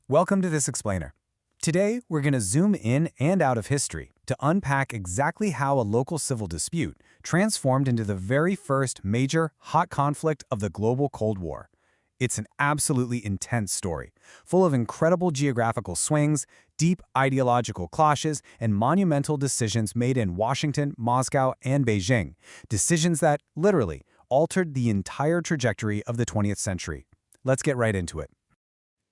Welcome to this explainer. Today, we're going to zoom in and out of history to unpack exactly how a local civil dispute transformed into the very first major hot conflict of the global Cold War. It's an absolutely intense story, full of incredible geographical swings, deep ideological clashes, and monumental decisions made in Washington, Moscow, and Beijing, decisions that, literally, altered the entire trajectory of the 20th century. Let's get right into it.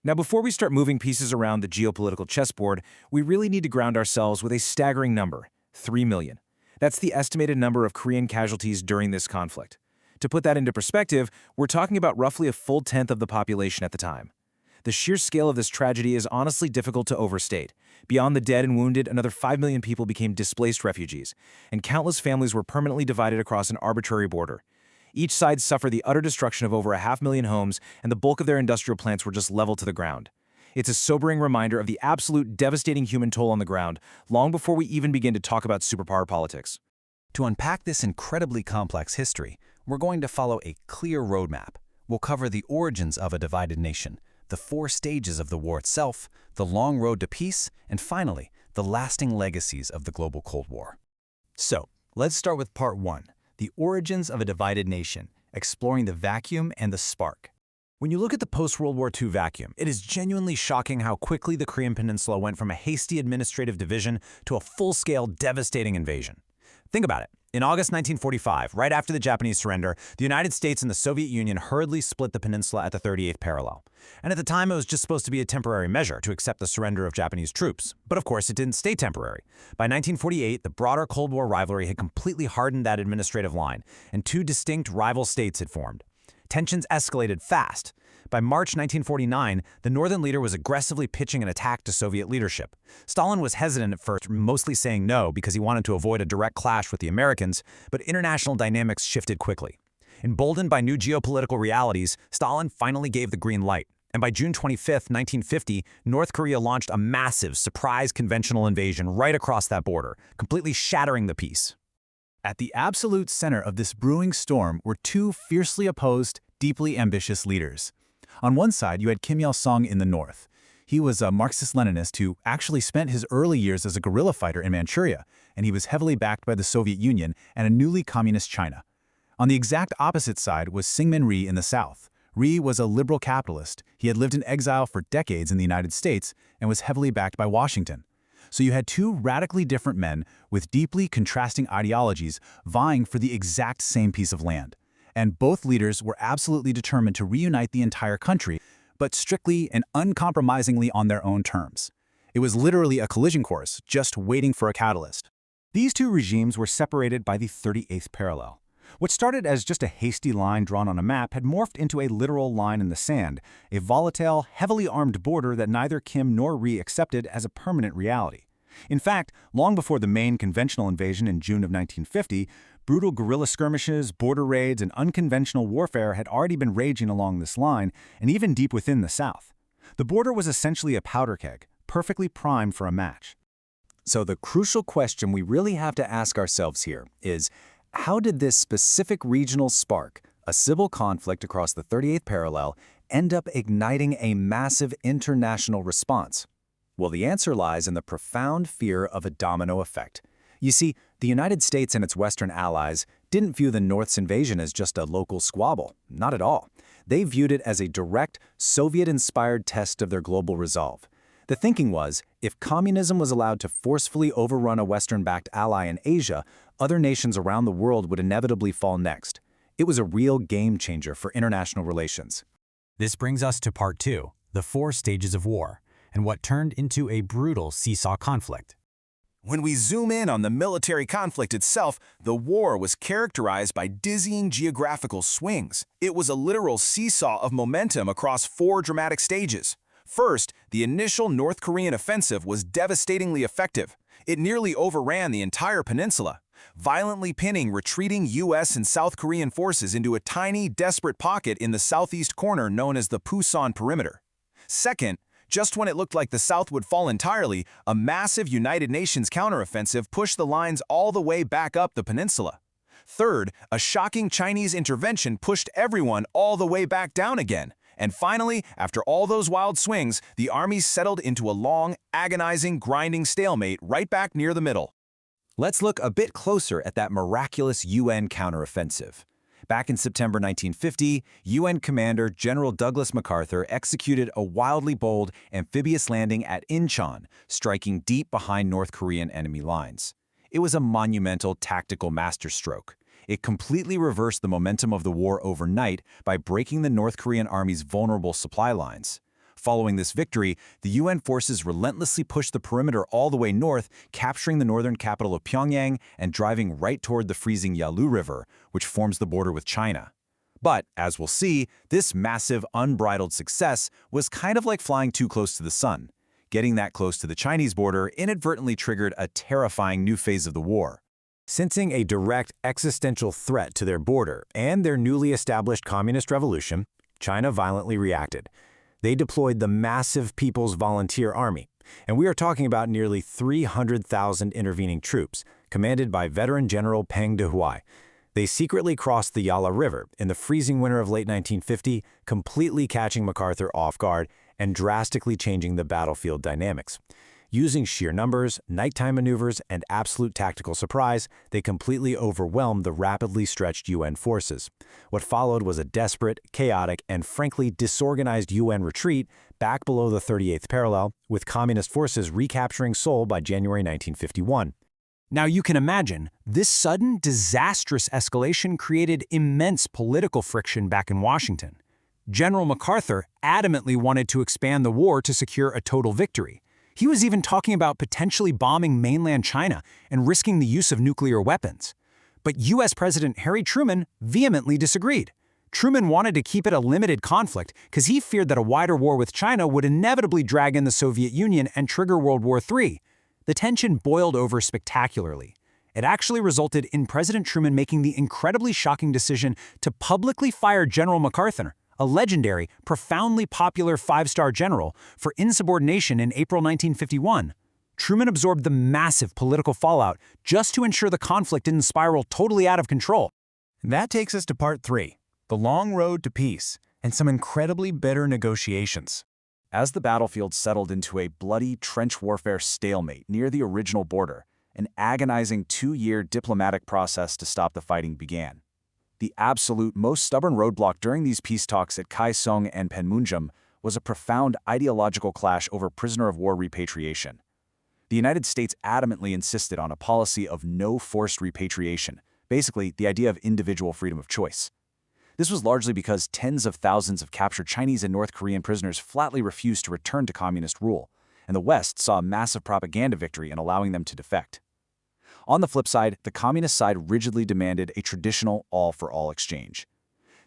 Now, before we start moving pieces around the geopolitical chessboard, we really need to ground ourselves with a staggering number, 3 million. That's the estimated number of Korean casualties during this conflict. To put that into perspective, we're talking about roughly a full tenth of the population at the time. The sheer scale of this tragedy is honestly difficult to overstate. Beyond the dead and wounded, another 5 million people became displaced refugees, and countless families were permanently divided across an arbitrary border. Each side suffered the utter destruction of over 500,000 homes, and the bulk of their industrial plants were just leveled to the ground. It's a sobering reminder of the absolute devastating human toll on the ground, long before we even begin to talk about superpower politics. To unpack this incredibly complex history, we're going to follow a clear roadmap. We'll cover the origins of a divided nation, the 4 stages of the war itself, the long road to peace, and finally, the lasting legacies of the global Cold War. So, let's start with part 1. The origins of a divided nation, exploring the vacuum and the spark. When you look at the post-World War II vacuum, it is genuinely shocking how quickly the Korean Peninsula went from a hasty administrative division to a full-scale, devastating invasion. Think about it. In August 1945, right after the Japanese surrender, the United States and the Soviet Union hurriedly split the peninsula at the 38th parallel. And at the time, it was just supposed to be a temporary measure to accept the surrender of Japanese troops. But of course, it didn't stay temporary. By 1948, the broader Cold War rivalry had completely hardened that administrative line, and 2 distinct rival states had formed. Tensions escalated fast. By March 1949, the northern leader was aggressively pitching an attack to Soviet leadership. Stalin was hesitant at first, mostly saying no because he wanted to avoid a direct clash with the Americans, but international dynamics shifted quickly. Emboldened by new geopolitical realities, Stalin finally gave the green light. And by June 25, 1950, North Korea launched a massive, surprise conventional invasion right across that border, completely shattering the peace. At the absolute center of this brewing storm were 2 fiercely opposed, deeply ambitious leaders. On one side, you had Kim Il-sung in the north. He was a Marxist-Leninist who actually spent his early years as a guerrilla fighter in Manchuria, and he was heavily backed by the Soviet Union and a newly communist China. On the exact opposite side was Syngman Rhee in the south. Rhee was a liberal capitalist. He had lived in exile for decades in the United States and was heavily backed by Washington. So you had 2 radically different men with deeply contrasting ideologies vying for the exact same piece of land. And both leaders were absolutely determined to reunite the entire country, but strictly and uncompromisingly on their own terms. It was literally a collision course, just waiting for a catalyst. These 2 regimes were separated by the 38th parallel. What started as just a hasty line drawn on a map had morphed into a literal line in the sand, a volatile, heavily armed border that neither Kim nor Rhee accepted as a permanent reality. In fact, long before the main conventional invasion in June of 1950, brutal guerrilla skirmishes, border raids, and unconventional warfare had already been raging along this line, and even deep within the South. The border was essentially a powder keg, perfectly primed for a match. So the crucial question we really have to ask ourselves here is, how did this specific regional spark, a civil conflict across the 38th parallel, end up igniting a massive international response? Well, the answer lies in the profound fear of a domino effect. You see, the United States and its Western allies didn't view the North's invasion as just a local squabble. Not at all. They viewed it as a direct, Soviet-inspired test of their global resolve. The thinking was, if communism was allowed to forcefully overrun a Western-backed ally in Asia, other nations around the world would inevitably fall next. It was a real game-changer for international relations. This brings us to part 2, the 4 stages of war, and what turned into a brutal seesaw conflict. When we zoom in on the military conflict itself, the war was characterized by dizzying geographical swings. It was a literal seesaw of momentum across 4 dramatic stages. First, the initial North Korean offensive was devastatingly effective. It nearly overran the entire peninsula, violently pinning retreating U.S. and South Korean forces into a tiny, desperate pocket in the southeast corner known as the Pusan Perimeter. Second, just when it looked like the South would fall entirely, a massive United Nations counteroffensive pushed the lines all the way back up the peninsula. Third, a shocking Chinese intervention pushed everyone all the way back down again. And finally, after all those wild swings, the armies settled into a long, agonizing, grinding stalemate right back near the middle. Let's look a bit closer at that miraculous UN counteroffensive. Back in September 1950, UN Commander General Douglas MacArthur executed a wildly bold amphibious landing at Incheon, striking deep behind North Korean enemy lines. It was a monumental tactical masterstroke. It completely reversed the momentum of the war overnight by breaking the North Korean army's vulnerable supply lines. Following this victory, the UN forces relentlessly pushed the perimeter all the way north, capturing the northern capital of Pyongyang and driving right toward the freezing Yalu River, which forms the border with China. But, as we'll see, this massive, unbridled success was kind of like flying too close to the sun. Getting that close to the Chinese border inadvertently triggered a terrifying new phase of the war. Sensing a direct existential threat to their border and their newly established communist revolution, China violently reacted. They deployed the massive People's Volunteer Army, and we are talking about nearly 300,000 intervening troops, commanded by veteran General Peng Dehuai. They secretly crossed the Yala River in the freezing winter of late 1950, completely catching MacArthur off guard and drastically changing the battlefield dynamics. Using sheer numbers, nighttime maneuvers, and absolute tactical surprise, they completely overwhelmed the rapidly stretched UN forces. What followed was a desperate, chaotic, and frankly disorganized UN retreat back below the 38th parallel, with communist forces recapturing Seoul by January 1951. Now you can imagine, this sudden, disastrous escalation created immense political friction back in Washington. General MacArthur adamantly wanted to expand the war to secure a total victory. He was even talking about potentially bombing mainland China and risking the use of nuclear weapons. But U.S. President Harry Truman vehemently disagreed. Truman wanted to keep it a limited conflict because he feared that a wider war with China would inevitably drag in the Soviet Union and trigger World War III. The tension boiled over spectacularly. It actually resulted in President Truman making the incredibly shocking decision to publicly fire General MacArthur, a legendary, profoundly popular five-star general, for insubordination in April 1951. Truman absorbed the massive political fallout just to ensure the conflict didn't spiral totally out of control. That takes us to part 3, the long road to peace, and some incredibly bitter negotiations. As the battlefield settled into a bloody trench warfare stalemate near the original border, an agonizing 2-year diplomatic process to stop the fighting began. The absolute most stubborn roadblock during these peace talks at Kaesong and Panmunjom was a profound ideological clash over prisoner-of-war repatriation. The United States adamantly insisted on a policy of no forced repatriation, basically the idea of individual freedom of choice. This was largely because tens of thousands of captured Chinese and North Korean prisoners flatly refused to return to communist rule, and the West saw a massive propaganda victory in allowing them to defect. On the flip side, the communist side rigidly demanded a traditional all-for-all exchange.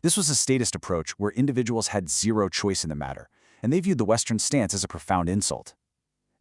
This was a statist approach where individuals had zero choice in the matter, and they viewed the Western stance as a profound insult.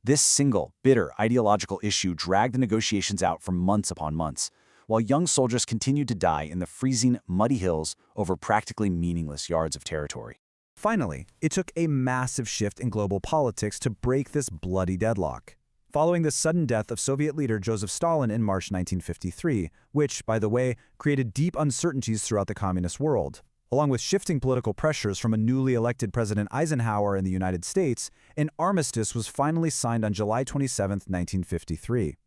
This single, bitter ideological issue dragged the negotiations out for months upon months, while young soldiers continued to die in the freezing, muddy hills over practically meaningless yards of territory. Finally, it took a massive shift in global politics to break this bloody deadlock. Following the sudden death of Soviet leader Joseph Stalin in March 1953, which, by the way, created deep uncertainties throughout the communist world. Along with shifting political pressures from a newly elected President Eisenhower in the United States, an armistice was finally signed on July 27, 1953.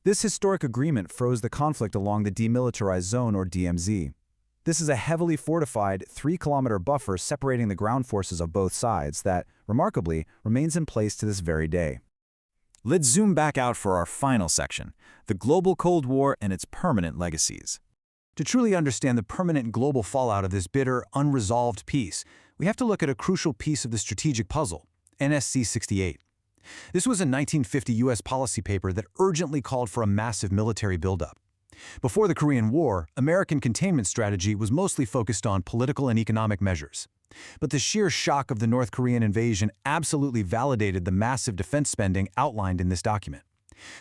This historic agreement froze the conflict along the Demilitarized Zone, or DMZ. This is a heavily fortified 3-kilometer buffer separating the ground forces of both sides that, remarkably, remains in place to this very day. Let's zoom back out for our final section, the global Cold War and its permanent legacies. To truly understand the permanent global fallout of this bitter, unresolved peace, we have to look at a crucial piece of the strategic puzzle, NSC 68. This was a 1950 U.S. policy paper that urgently called for a massive military buildup. Before the Korean War, American containment strategy was mostly focused on political and economic measures. But the sheer shock of the North Korean invasion absolutely validated the massive defense spending outlined in this document.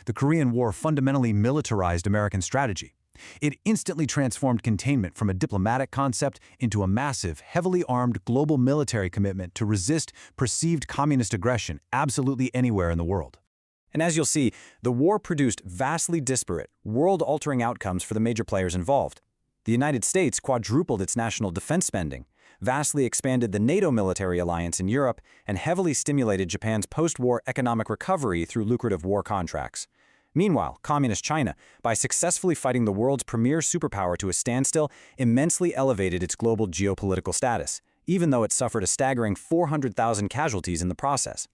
The Korean War fundamentally militarized American strategy. It instantly transformed containment from a diplomatic concept into a massive, heavily armed global military commitment to resist perceived communist aggression absolutely anywhere in the world. And as you'll see, the war produced vastly disparate, world-altering outcomes for the major players involved. The United States quadrupled its national defense spending. vastly expanded the NATO military alliance in Europe, and heavily stimulated Japan's post-war economic recovery through lucrative war contracts. Meanwhile, Communist China, by successfully fighting the world's premier superpower to a standstill, immensely elevated its global geopolitical status, even though it suffered a staggering 400,000 casualties in the process.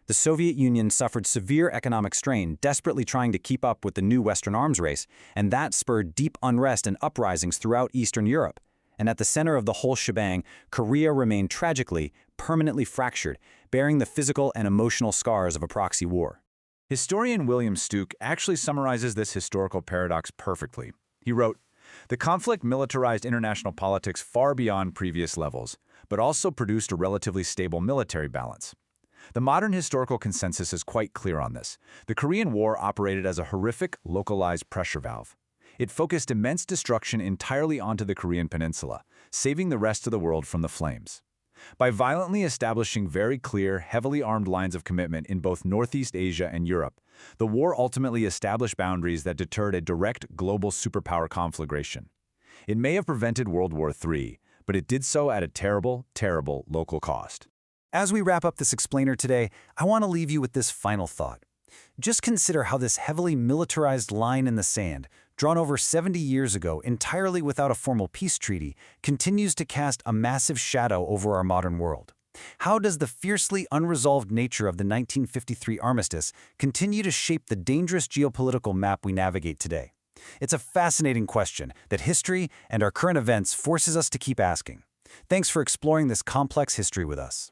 The Soviet Union suffered severe economic strain, desperately trying to keep up with the new Western arms race, and that spurred deep unrest and uprisings throughout Eastern Europe. And at the center of the whole shebang, Korea remained tragically, permanently fractured, bearing the physical and emotional scars of a proxy war. Historian William Stuke actually summarizes this historical paradox perfectly. He wrote, "The conflict militarized international politics far beyond previous levels, but also produced a relatively stable military balance." The modern historical consensus is quite clear on this. The Korean War operated as a horrific, localized pressure valve. It focused immense destruction entirely onto the Korean peninsula, saving the rest of the world from the flames. By violently establishing very clear, heavily armed lines of commitment in both Northeast Asia and Europe, the war ultimately established boundaries that deterred a direct global superpower conflagration. It may have prevented World War III, but it did so at a terrible, terrible local cost. As we wrap up this explainer today, I want to leave you with this final thought. Just consider how this heavily militarized line in the sand, drawn over 70 years ago entirely without a formal peace treaty, continues to cast a massive shadow over our modern world. How does the fiercely unresolved nature of the 1953 armistice continue to shape the dangerous geopolitical map we navigate today? It's a fascinating question that history and our current events forces us to keep asking. Thanks for exploring this complex history with us.